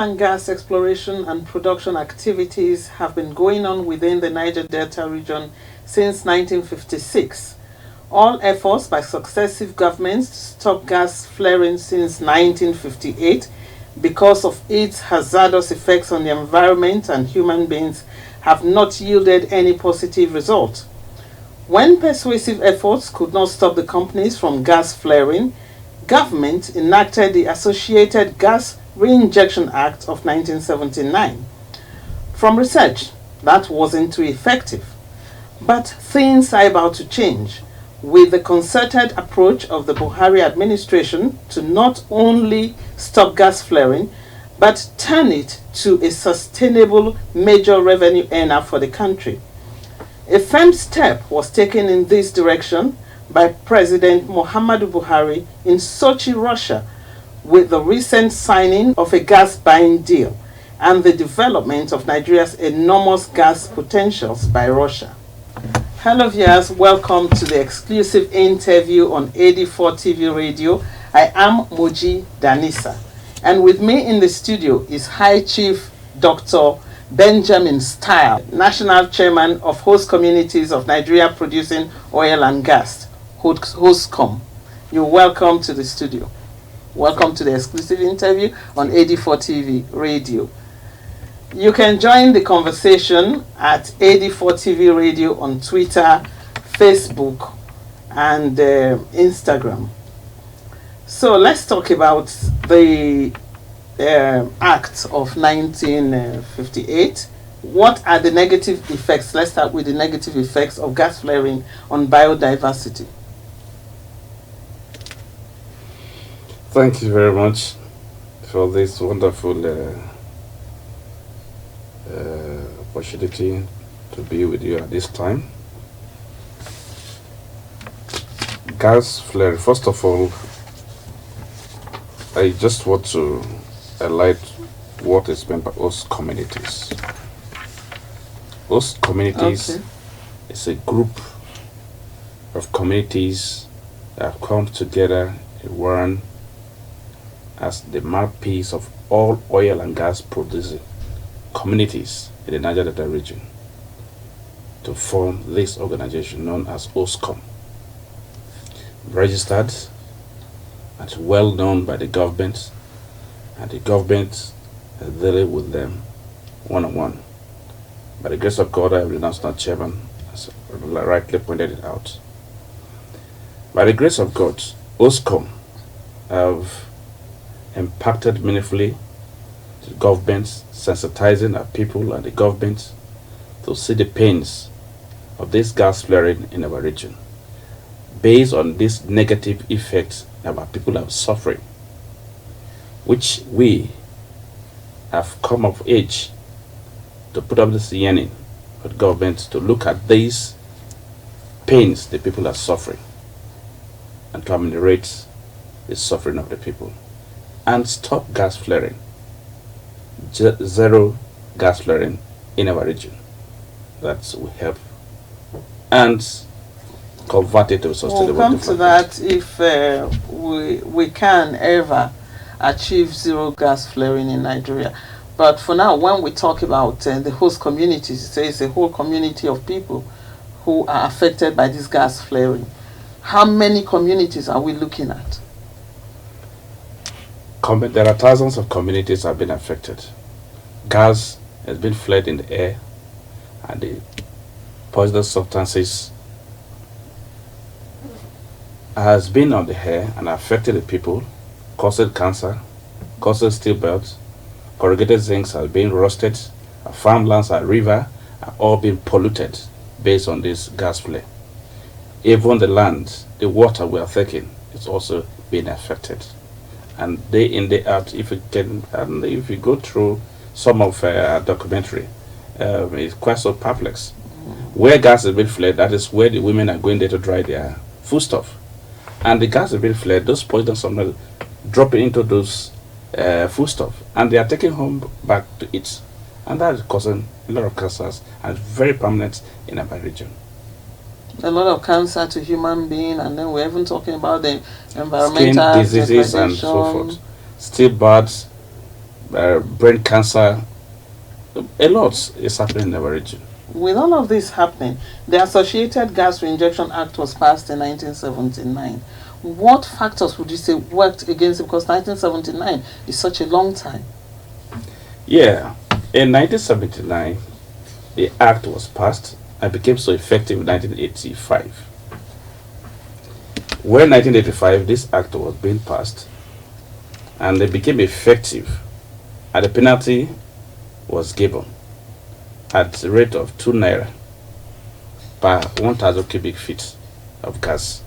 and gas exploration and production activities have been going on within the Niger Delta region since 1956. All efforts by successive governments to stop gas flaring since 1958 because of its hazardous effects on the environment and human beings have not yielded any positive result. When persuasive efforts could not stop the companies from gas flaring, government enacted the Associated Gas Reinjection Act of 1979. From research, that wasn't too effective. But things are about to change with the concerted approach of the Buhari administration to not only stop gas flaring, but turn it to a sustainable major revenue earner for the country. A firm step was taken in this direction by President Muhammadu Buhari in Sochi, Russia, with the recent signing of a gas buying deal and the development of Nigeria's enormous gas potentials by Russia. Hello viewers, welcome to the exclusive interview on AD4TV Radio. I am Moji Danisa, and with me in the studio is High Chief Dr. Benjamin Style, National Chairman of Host Communities of Nigeria Producing Oil and Gas, HOSCOM. You're welcome to the studio. Welcome to the exclusive interview on AD4TV Radio. You can join the conversation at AD4TV Radio on Twitter, Facebook, and Instagram. So let's talk about the Act of 1958. What are the negative effects? Let's start with the negative effects of gas flaring on biodiversity. Thank you very much for this wonderful opportunity to be with you at this time. Gas flare. First of all, I just want to highlight what is meant by host communities. Host communities is a group of communities that have come together in one as the mouthpiece of all oil and gas producing communities in the Niger Delta region to form this organization known as HOSCOM. Registered and well known by the government, and the government is dealing with them one-on-one. By the grace of God, I am the national chairman, as rightly pointed it out. By the grace of God, HOSCOM have impacted meaningfully the government, sensitizing our people and the government to see the pains of this gas flaring in our region. Based on this negative effects that our people are suffering, which we have come of age to put up this yearning for the government to look at these pains the people are suffering and to ameliorate the suffering of the people and stop gas flaring. Zero gas flaring in our region. That will help and convert it to sustainable development. We'll come to that if we can ever achieve zero gas flaring in Nigeria. But for now, when we talk about the host communities, it says a whole community of people who are affected by this gas flaring. How many communities are we looking at? There are thousands of communities that have been affected. Gas has been flared in the air, and the poisonous substances has been on the air and affected the people, causing cancer, causing stillbirths. Corrugated zincs are being roasted. Our farmlands, our river are all being polluted based on this gas flare. Even the land, the water we are taking is also being affected. And day in, day out, if you go through some of our documentary, it's quite so perplexed. Where gas has been flared, that is where the women are going there to dry their foodstuff. And the gas has been flared, those poisons sometimes dropping into those foodstuff, and they are taken home back to eat. And that is causing a lot of cancers and very permanent in our region. A lot of cancer to human being, and then we're even talking about the environmental skin diseases and so forth. Stillbirths, brain cancer. A lot is happening in our region. With all of this happening, the Associated Gas Reinjection Act was passed in 1979. What factors would you say worked against it? Because 1979 is such a long time. Yeah, in 1979, the act was passed and became so effective in 1985. When 1985, this act was being passed and it became effective, and the penalty was given at the rate of 2 naira per 1,000 cubic feet of gas.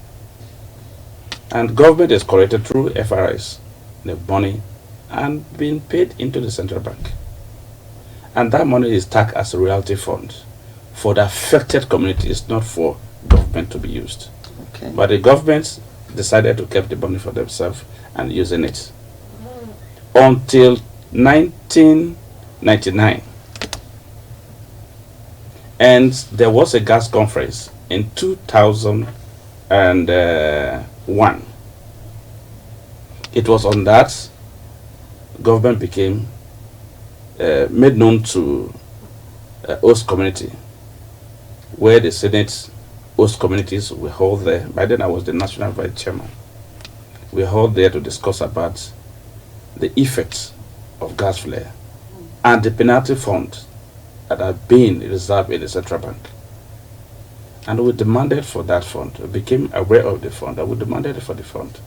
And government is collected through FRS the money and being paid into the central bank. And that money is tagged as a royalty fund for the affected communities, not for government to be used. Okay. But the government decided to keep the money for themselves and using it until 1999. And there was a gas conference in 2001. It was on that government became made known to host community, where the Senate host communities were held there. By then I was the national vice chairman. We were held there to discuss about the effects of gas flare and the penalty fund that had been reserved in the central bank. And we demanded for that fund. We became aware of the fund and we demanded for the fund.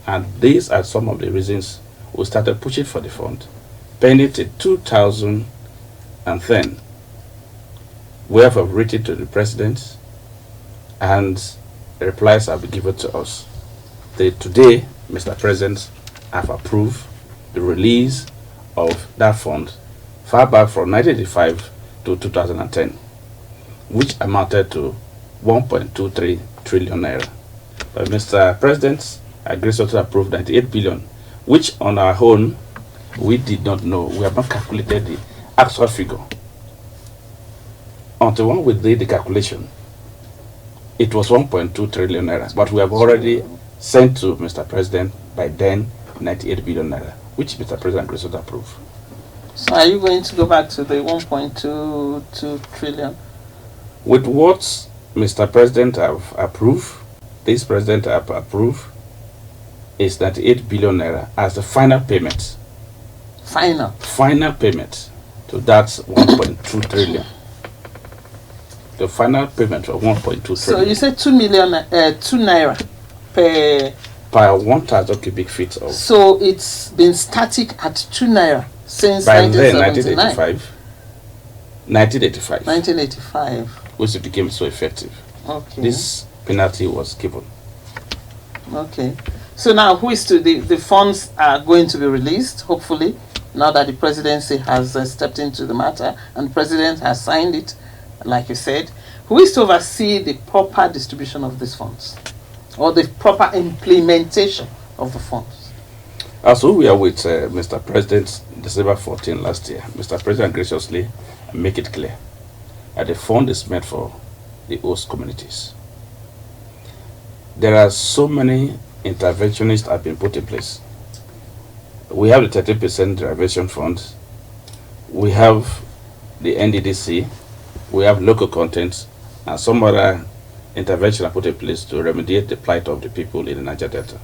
And these are some of the reasons we started pushing for the fund. Paying it in 2010. We have written to the president and replies have been given to us. Today, Mr. President have approved the release of that fund far back from 1985 to 2010, which amounted to 1.23 trillion naira. But Mr. President agreed to approve 98 billion, which on our own we did not know. We have not calculated the actual figure. Until when we did the calculation, it was 1.2 trillion naira, but we have already sent to Mr. President by then 98 billion naira, which Mr. President agreed to approve. So are you going to go back to the 1.22 trillion? With what Mr. President have approved, this President have approved, is 98 billion naira as the final payment. Final payment to that 1.2 trillion. The final payment of 1.2 trillion. So you said 2 naira per 1,000 cubic feet of. So it's been static at 2 naira since by 1979. then, 1985, which became so effective. Okay. This penalty was given. Okay. So now, who is to the funds are going to be released, hopefully, now that the presidency has stepped into the matter and the president has signed it, like you said. Who is to oversee the proper distribution of these funds or the proper implementation of the funds? As we are with Mr. President December 14 last year, Mr. President graciously make it clear that the fund is meant for the host communities. There are so many interventionists have been put in place. We have the 30% derivation fund, we have the NDDC, we have local content, and some other intervention are put in place to remediate the plight of the people in the Niger Delta.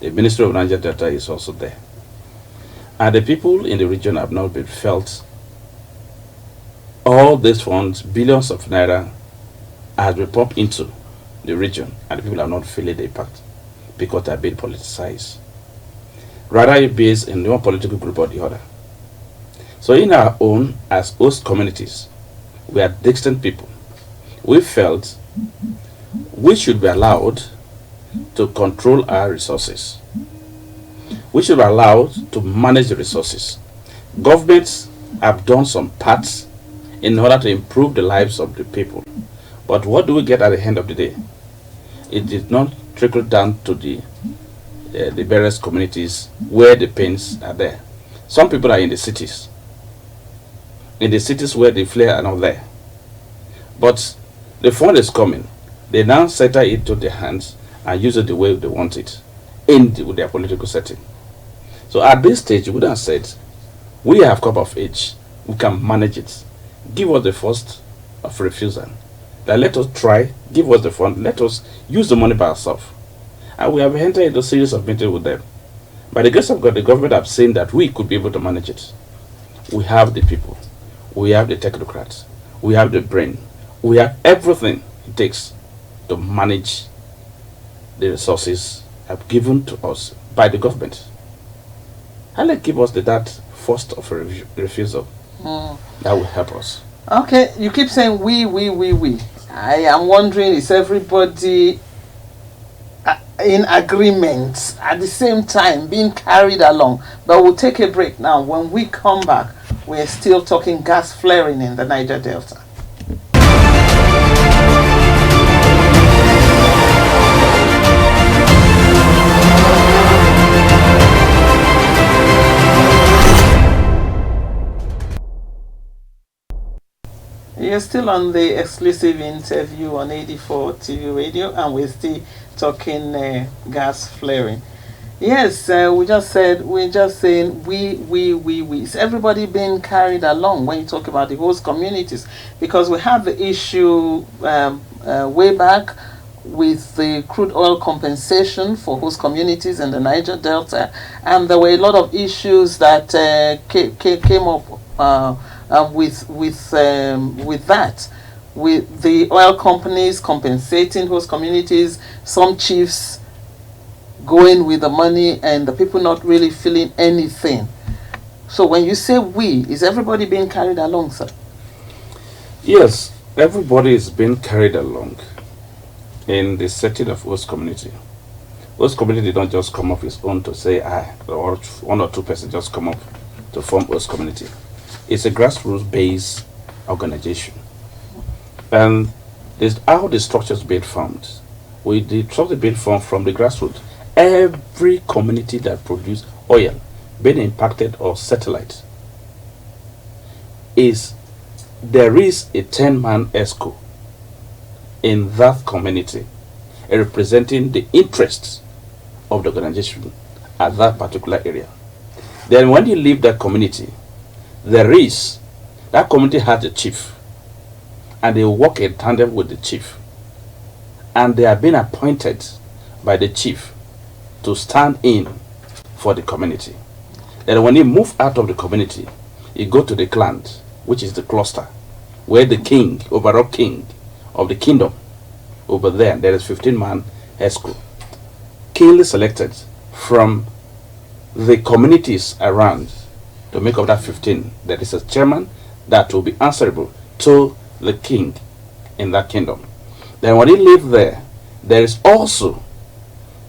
The Ministry of Niger Delta is also there. And the people in the region have not been felt. All these funds, billions of naira, has been pumped into the region, and the people are not feeling the impact because they are being politicized. Rather based in one political group or the other. So in our own, as host communities, we are distant people. We felt we should be allowed to control our resources. We should be allowed to manage the resources. Governments have done some parts in order to improve the lives of the people. But what do we get at the end of the day? It did not trickle down to the various communities where the pains are there. Some people are in the cities. In the cities where the flare are not there. But the fund is coming. They now settle it to their hands and use it the way they want it in their political setting. So at this stage, you would have said, we have come of age, we can manage it. Give us the first of refusal. That let us try, give us the fund, let us use the money by ourselves. And we have entered into a series of meetings with them. By the grace of God, the government have seen that we could be able to manage it. We have the people, we have the technocrats, we have the brain, we have everything it takes to manage the resources have given to us by the government. And let give us that first of a refusal. That will help us. Okay, you keep saying we. I am wondering, is everybody in agreement at the same time, being carried along? But we'll take a break now. When we come back, we're still talking gas flaring in the Niger Delta. You're still on the exclusive interview on AD4 TV Radio, and we're still talking gas flaring. Yes, we're just saying we. Is everybody being carried along when you talk about the host communities? Because we have the issue way back with the crude oil compensation for host communities in the Niger Delta, and there were a lot of issues that came up with that, with the oil companies compensating host communities, some chiefs going with the money and the people not really feeling anything. So when you say we, is everybody being carried along, sir? Yes, everybody is being carried along in the setting of host community. Host community don't just come up its own to say or one or two persons just come up to form host community. It's a grassroots-based organization, and this how the structure is being formed. The structure being formed from the grassroots. Every community that produces oil, being impacted or satellite, there is a 10-man ESCO in that community, representing the interests of the organization at that particular area. Then when you leave that community, that community has a chief, and they work in tandem with the chief, and they are being appointed by the chief to stand in for the community. Then when you move out of the community, you go to the clan, which is the cluster, where the king, overall king of the kingdom, over there is 15-man ESCO, keenly selected from the communities around to make up that 15. There is a chairman that will be answerable to the king in that kingdom. Then when he live there is also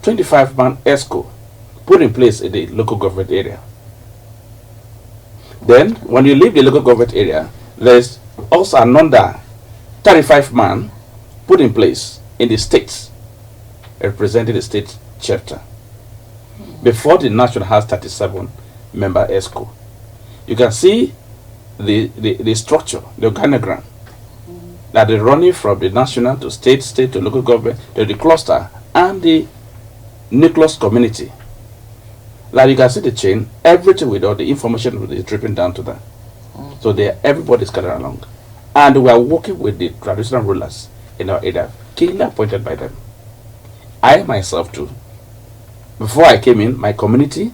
25-man ESCO put in place in the local government area. Then when you leave the local government area, there's also another 35-man put in place in the states, representing the state chapter. Before the national has 37-member ESCO. You can see the structure, the organogram, that is running from the national to state to local government to the cluster and the nucleus community. Like you can see the chain, everything with all the information is dripping down to that. So everybody's gathered along. And we are working with the traditional rulers in our area, keenly appointed by them. I myself too. Before I came in, my community,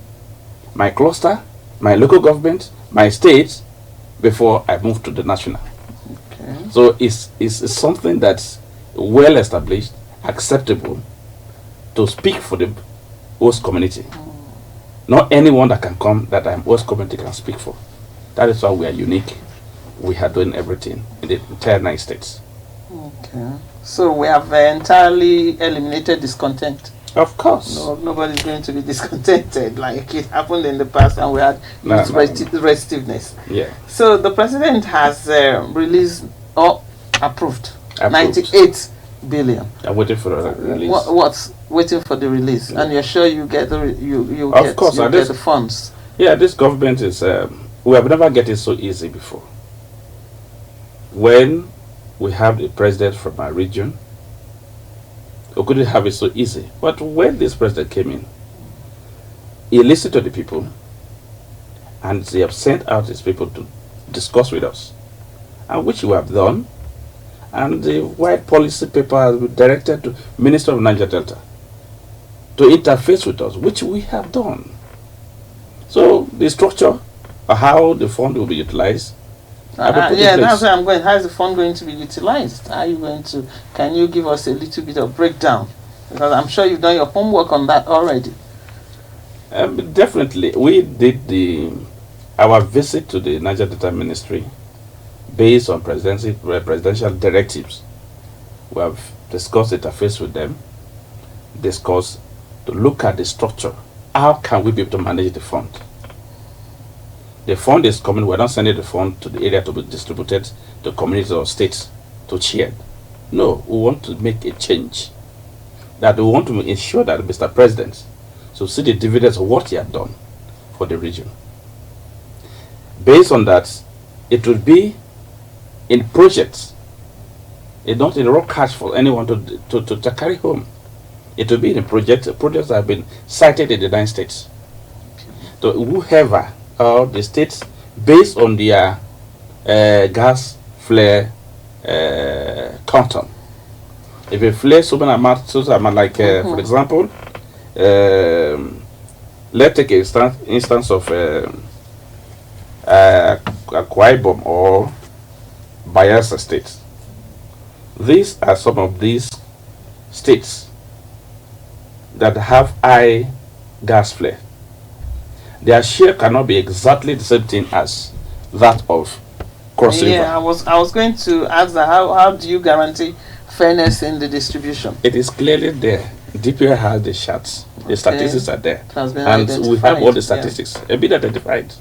my cluster, my local government, my state, before I moved to the national. Okay. So it's something that's well established, acceptable to speak for the host community. Not anyone that can come that I'm host community can speak for. That is why we are unique. We are doing everything in the entire 9 states. Okay. So we have entirely eliminated discontent. Of course. No, nobody's going to be discontented like it happened in the past, and we had restiveness. Yeah. So the president has released or approved 98 billion. I'm waiting for the release. What's waiting for the release? Yeah. And you're sure you get the get the funds? Yeah, this government is. We have never get it so easy before. When we have the president from our region, we couldn't have it so easy. But when this president came in, he listened to the people, and they have sent out his people to discuss with us, and which we have done. And the white policy paper has been directed to Minister of Niger Delta to interface with us, which we have done. So the structure of how the fund will be utilized. Yeah, that's where I'm going. How is the fund going to be utilized? How are you going to? Can you give us a little bit of breakdown? Because I'm sure you've done your homework on that already. Definitely, we did our visit to the Niger Delta Ministry based on presidential directives. We have discussed interface with them, discussed to look at the structure. How can we be able to manage the fund? The fund is coming. We're not sending the fund to the area to be distributed to communities or states to share. No, we want to make a change. That we want to ensure that Mr. President should see the dividends of what he has done for the region. Based on that, it will be in projects. It's not in raw cash for anyone to carry home. It will be in projects that have been cited in the 9 states. So whoever the states, based on their gas flare quantum. If a flare certain amount, like for example, let's take an instance of Akwa Ibom or Bayelsa states. These are some of these states that have high gas flare. Their share cannot be exactly the same thing as that of Cross River. Yeah, I was going to ask that how do you guarantee fairness in the distribution? It is clearly there. DPR has the charts. The statistics are there. And we have all the statistics. A bit identified.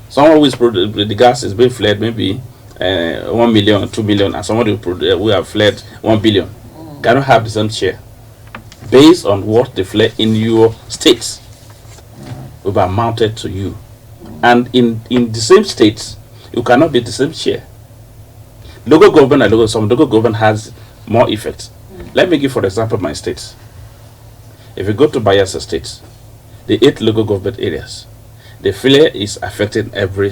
Someone who is the gas is being flared maybe 1 million, 2 million, and somebody who have flared 1 billion cannot have the same share based on what they flare in your states will be amounted to you. And in the same states, you cannot be the same share. Local government and some local government has more effect. Let me give, for example, my states. If you go to Bayelsa State, the 8 local government areas, the flare is affecting every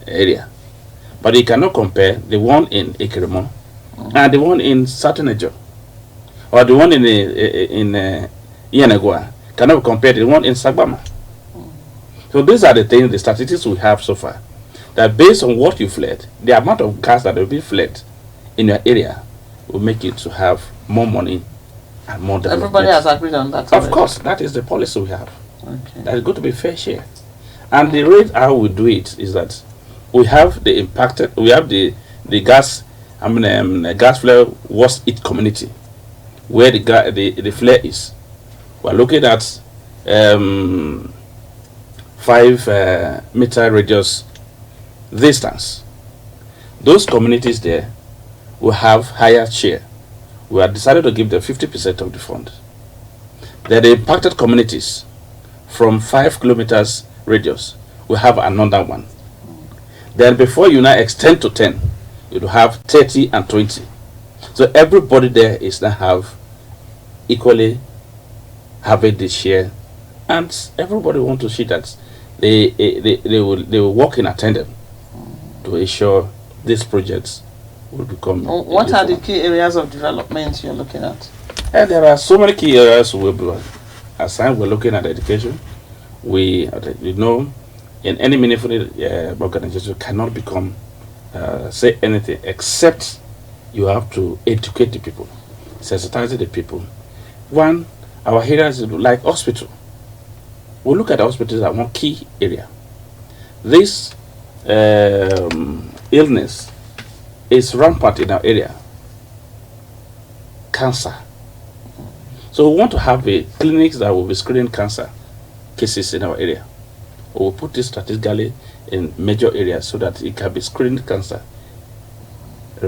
area. But you cannot compare the one in Ikirimo and the one in Saturnajo, or the one in Iyanagua cannot compare the one in Sagbama. So these are the things, the statistics we have so far, that based on what you fled, the amount of gas that will be fled in your area will make you to have more money and more development. Everybody has agreed on that. Of course, that is the policy we have. Okay. That is going to be fair share. And the rate how we do it is that we have the impacted, we have the gas, gas flare worst hit community, where the flare is. We're looking at 5-meter radius distance. Those communities there will have higher share. We have decided to give them 50% of the fund. Then the impacted communities from 5 kilometers radius will have another one. Then before you now extend to 10, you will have 30 and 20. So everybody there is now have equally having the share, and everybody want to see that they will work in attendance to ensure these projects will become. What are the key areas of development you're looking at? And there are so many key areas we will assign. We're looking at education. We in any meaningful organization cannot become say anything except you have to educate the people, sensitize the people. One, our areas like hospital. We look at hospitals as one key area. This illness is rampant in our area. Cancer. So we want to have a clinics that will be screening cancer cases in our area. We will put this strategically in major areas so that it can be screened cancer.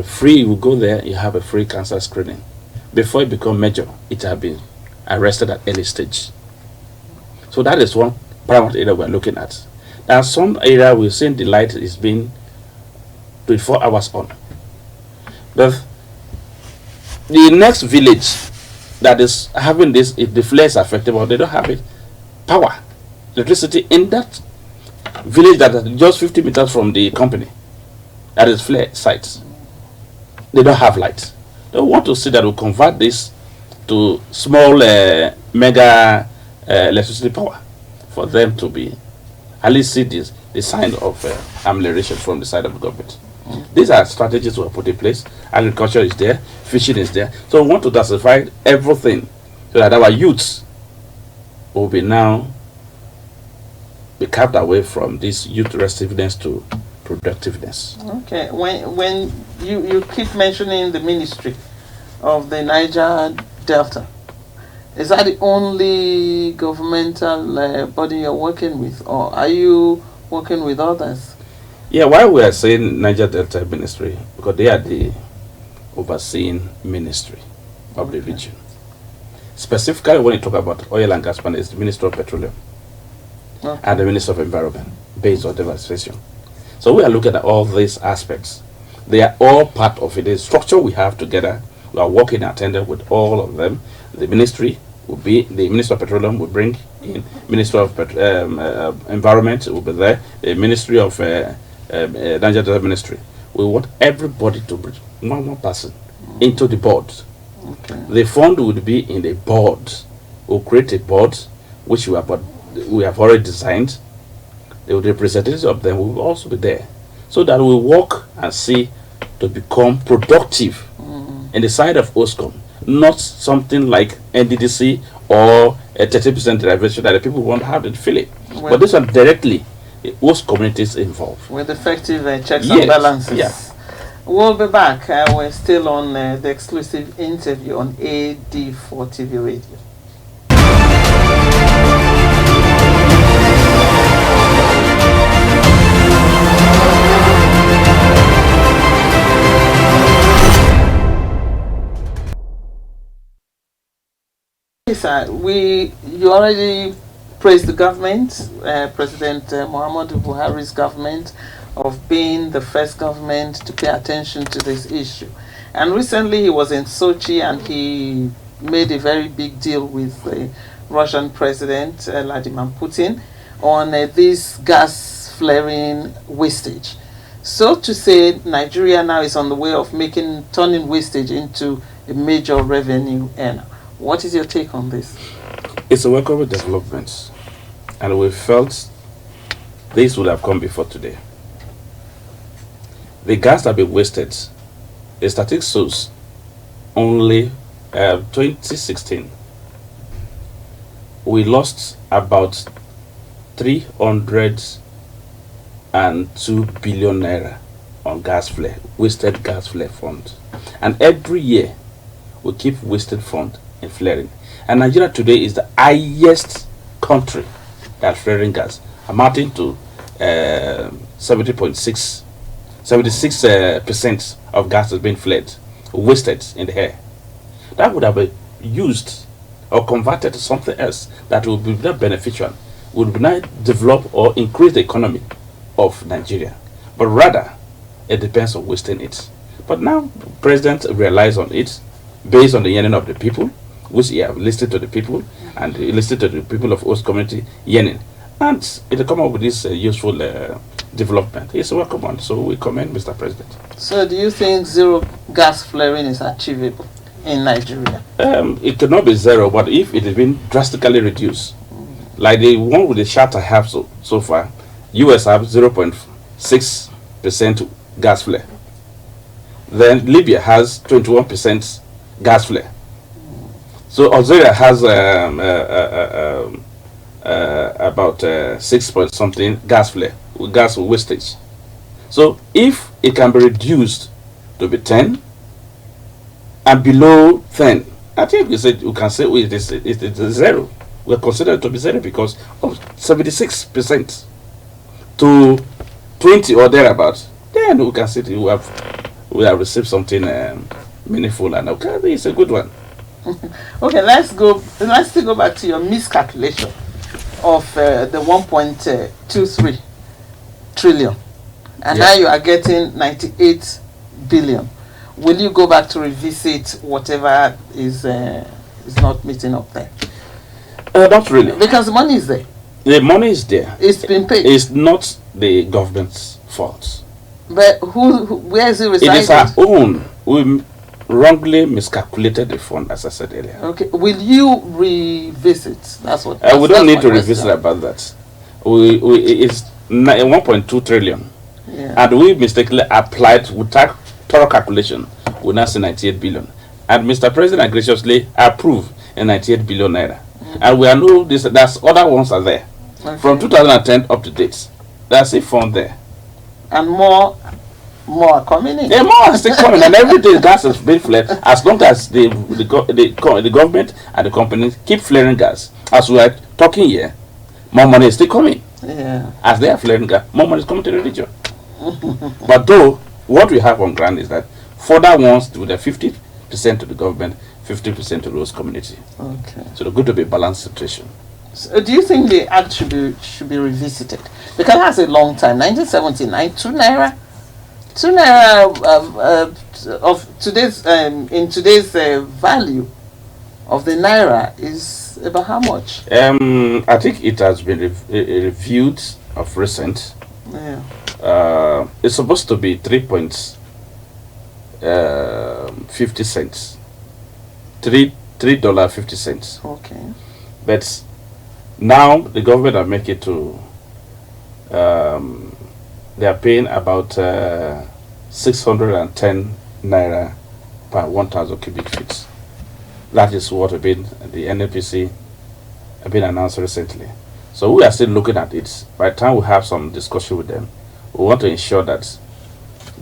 Free, you go there, you have a free cancer screening. Before it becomes major, it has been arrested at early stage. So that is one paramount area we're looking at. Now some area we've seen the light is being 24 hours on. But the next village that is having this, if the flare is affected, but they don't have it, power electricity in that village that is just 50 meters from the company, that is flare sites. They don't have light. They want to see that we convert this to small mega electricity power for them to be at least see this the sign of amelioration from the side of the government. These are strategies we have put in place. Agriculture is there, fishing is there. So we want to diversify everything so that our youths will be now be carved away from this youth restiveness to productiveness. Okay, when you keep mentioning the ministry of the Niger Delta, is that the only governmental body you're working with, or are you working with others? Yeah, why we are saying Niger Delta Ministry? Because they are the overseeing ministry of the region. Specifically, when you talk about oil and gas, it's the Minister of Petroleum and the Minister of Environment, based on diversification. So we are looking at all these aspects. They are all part of it. The structure we have together, we are working in tandem with all of them. The ministry will be, the Minister of Petroleum will bring in, Minister of Environment will be there, the Ministry of Niger Delta Ministry. We want everybody to bring one person into the board. The fund would be in the board. We'll create a board which we have already designed. The representatives of them will also be there, so that we work and see to become productive in the side of OSCOM, not something like NDDC or a 30% derivation that the people won't have the feeling. But this one directly, host communities involved. With effective checks and balances. Yeah. We'll be back. We're still on the exclusive interview on AD4TV Radio. You already praised the government, President Muhammadu Buhari's government, of being the first government to pay attention to this issue. And recently he was in Sochi and he made a very big deal with the Russian President Vladimir Putin on this gas flaring wastage. So to say, Nigeria now is on the way of turning wastage into a major revenue earner. What is your take on this? It's a welcome development, and we felt this would have come before today. The gas that been wasted, the statistics shows only 2016 we lost about 302 billion naira on gas flare, wasted gas flare fund, and every year we keep wasted fund in flaring. And Nigeria today is the highest country at flaring gas, amounting to 76% of gas has been flared, wasted in the air. That would have been used or converted to something else that would be not beneficial, would not develop or increase the economy of Nigeria. But rather, it depends on wasting it. But now, the President realized on it, based on the yearning of the people, which he have listened to the people, and he listened to the people of host community yearning. And it come up with this useful development. It's a welcome one, so we commend Mr. President. So do you think zero gas flaring is achievable in Nigeria? It cannot be zero, but if it has been drastically reduced, like the one with the chart I have so far, US have 0.6% gas flare. Then Libya has 21% gas flare. So Algeria has about 6 point something gas flare, gas wastage. So if it can be reduced to be 10 and below 10, I think we can say it is zero. We consider it to be zero because of 76% to 20 or thereabouts. Then we can say we have received something meaningful, and okay, it's a good one. Okay, let's go back to your miscalculation of the 1.23 trillion, and now you are getting 98 billion. Will you go back to revisit whatever is not meeting up there? Not really, because the money is there. The money is there. It's been paid. It's not the government's fault. But where is it residing? It is our own. We wrongly miscalculated the fund, as I said earlier. Okay. Will you revisit? That's what. We don't need to question. revisit about that. It's 1.2 trillion. Yeah. And we mistakenly applied without thorough calculation. We now say 98 billion. And Mr. President graciously approved a 98 billion naira. And we know this. There's other ones are there. Okay. From 2010 up to date. There's a fund there. And more are coming in. Yeah, more are still coming, and every day gas is being flared. As long as the government and the companies keep flaring gas, as we are talking here, more money is still coming. Yeah. As they are flaring gas, more money is coming to the region. But though, what we have on ground is that further ones to the 50% to the government, 50% to those community. Okay. So it's good to be a balanced situation. So do you think the act should be revisited? Because that's a long time. 1979, 2 naira of today's in today's value of the naira is about how much? I think it has been reviewed of recent. Yeah. It's supposed to be 3.50 cents. $3.50. Okay. But now the government are making it to they are paying about 610 naira per 1,000 cubic feet. That is what the NNPC have been announced recently. So we are still looking at it. By the time we have some discussion with them, we want to ensure that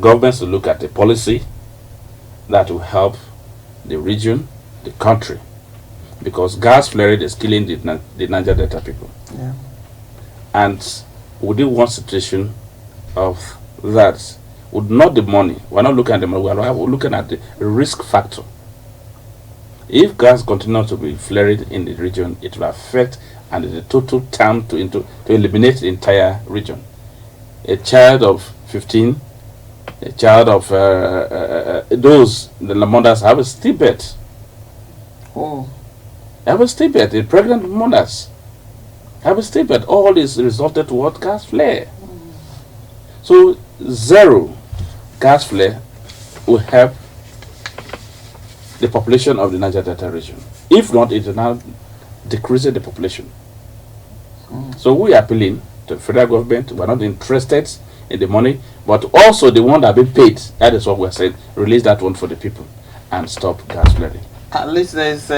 governments will look at the policy that will help the region, the country, because gas flaring is killing the Niger Delta people. Yeah. And we do want situation of that would not the money. We're not looking at the money. We're looking at the risk factor. If gas continues to be flaring in the region, it will affect and the total time to eliminate the entire region. A child of 15, a child of those the mothers have a stillbirth. Oh. Have a stillbirth. The pregnant mothers have a stillbirth. All this resulted to what? Gas flare. So zero gas flare will help the population of the Niger Delta region. If not, it will now decrease the population. So we are appealing to the federal government. We are not interested in the money, but also the one that have been paid. That is what we are saying. Release that one for the people and stop gas flaring. At least there's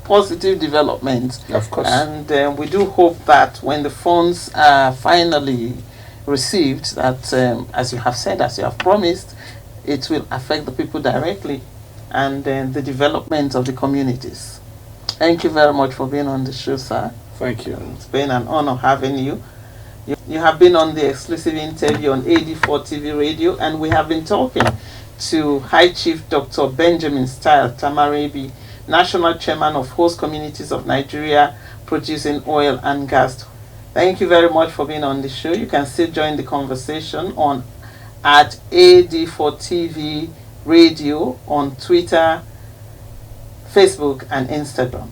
positive development. Of course. And we do hope that when the funds are finally received, that as you have said, as you have promised, it will affect the people directly and the development of the communities. Thank you very much for being on the show, sir. Thank you. It's been an honor having you. You have been on the exclusive interview on AD4TV Radio, and we have been talking to High Chief Dr. Benjamin Style Tamarebi, National Chairman of Host Communities of Nigeria Producing Oil and Gas. Thank you very much for being on the show. You can still join the conversation on at AD4TV Radio on Twitter, Facebook, and Instagram.